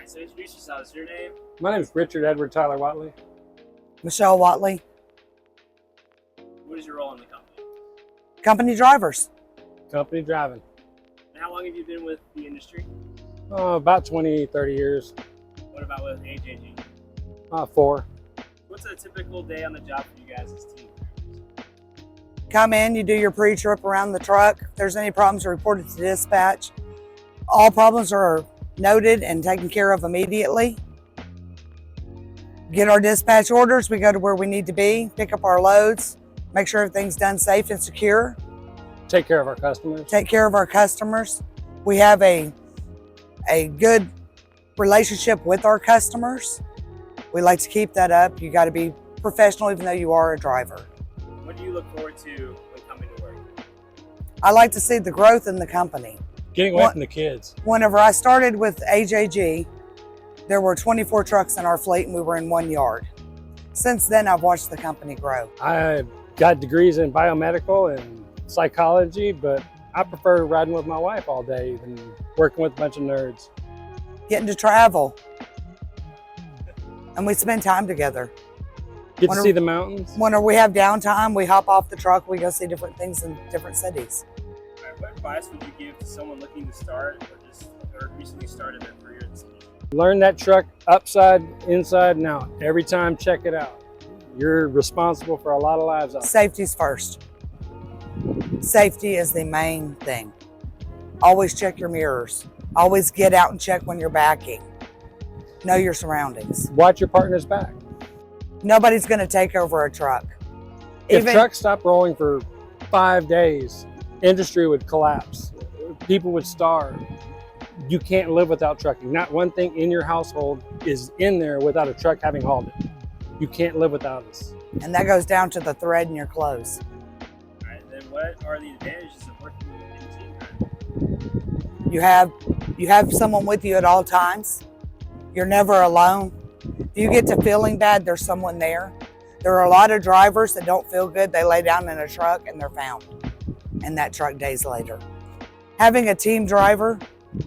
Alright, so introduce yourself. Is your name? My name is Richard Edward Tyler Watley. Michelle Watley. What is your role in the company? Company drivers. Company driving. And how long have you been with the industry? About 20, 30 years. What about with AJG? 4. What's a typical day on the job for you guys as team drivers? Come in, you do your pre-trip around the truck. If there's any problems, report it to dispatch. All problems are noted and taken care of immediately. Get our dispatch orders, we go to where we need to be, pick up our loads, make sure everything's done safe and secure. Take care of our customers. Take care of our customers. We have a good relationship with our customers. We like to keep that up. You got to be professional even though you are a driver. What do you look forward to when coming to work? I like to see the growth in the company. Getting away from the kids. Whenever I started with AJG, there were 24 trucks in our fleet and we were in one yard. Since then, I've watched the company grow. I got degrees in biomedical and psychology, but I prefer riding with my wife all day than working with a bunch of nerds. Getting to travel. And we spend time together. Get to see the mountains. When we have downtime, we hop off the truck, we go see different things in different cities. Alright, what advice would you give to someone looking to start or recently started their career in this industry? Learn that truck upside, inside, and out. Every time, check it out. You're responsible for a lot of lives out there. Safety's first. Safety is the main thing. Always check your mirrors. Always get out and check when you're backing. Know your surroundings. Watch your partner's back. Nobody's going to take over a truck. If trucks stopped rolling for 5 days, industry would collapse. People would starve. You can't live without trucking. Not one thing in your household is in there without a truck having hauled it. You can't live without us. And that goes down to the thread in your clothes. All right, then what are the advantages of working in a team driving? You have someone with you at all times. You're never alone. If you get to feeling bad, there's someone there. There are a lot of drivers that don't feel good. They lay down in a truck and they're found in that truck days later. Having a team driver,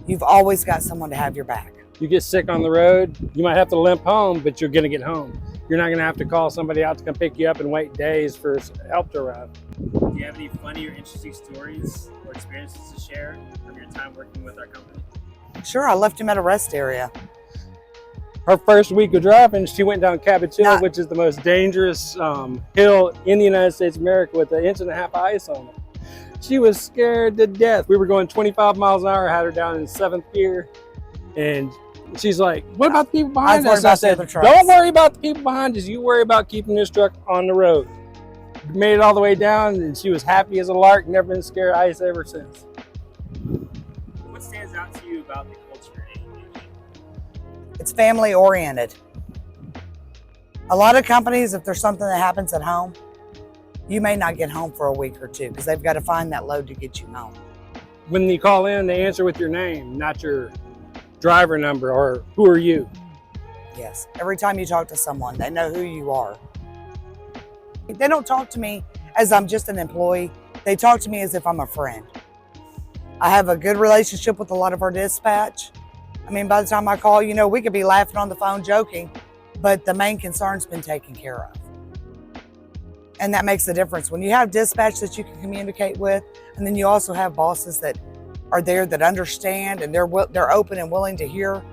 you've always got someone to have your back. You get sick on the road, you might have to limp home, but you're gonna get home. You're not gonna have to call somebody out to come pick you up and wait days for help to arrive. Do you have any funny or interesting stories or experiences to share from your time working with our company? Sure, I left him at a rest area. Her first week of driving, she went down Cabbage Hill, which is the most dangerous hill in the United States of America with 1.5 inches of ice on it. She was scared to death. We were going 25 miles an hour, had her down in 7th gear. And she's like, what about the people behind us? I said, don't worry about the people behind us. You worry about keeping this truck on the road. Made it all the way down and she was happy as a lark, never been scared of ice ever since. What stands out to you about the culture at AJG? It's family oriented. A lot of companies, if there's something that happens at home, you may not get home for a week or two because they've got to find that load to get you home. When you call in, they answer with your name, not your driver number or who are you. Yes, every time you talk to someone, they know who you are. They don't talk to me as I'm just an employee. They talk to me as if I'm a friend. I have a good relationship with a lot of our dispatch. I mean, by the time I call, we could be laughing on the phone, joking, but the main concern's been taken care of. And that makes the difference. When you have dispatch that you can communicate with, and then you also have bosses that are there that understand and they're open and willing to hear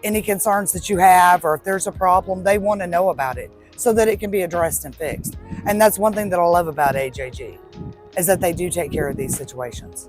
any concerns that you have, or if there's a problem, they want to know about it so that it can be addressed and fixed. And that's one thing that I love about AJG, is that they do take care of these situations.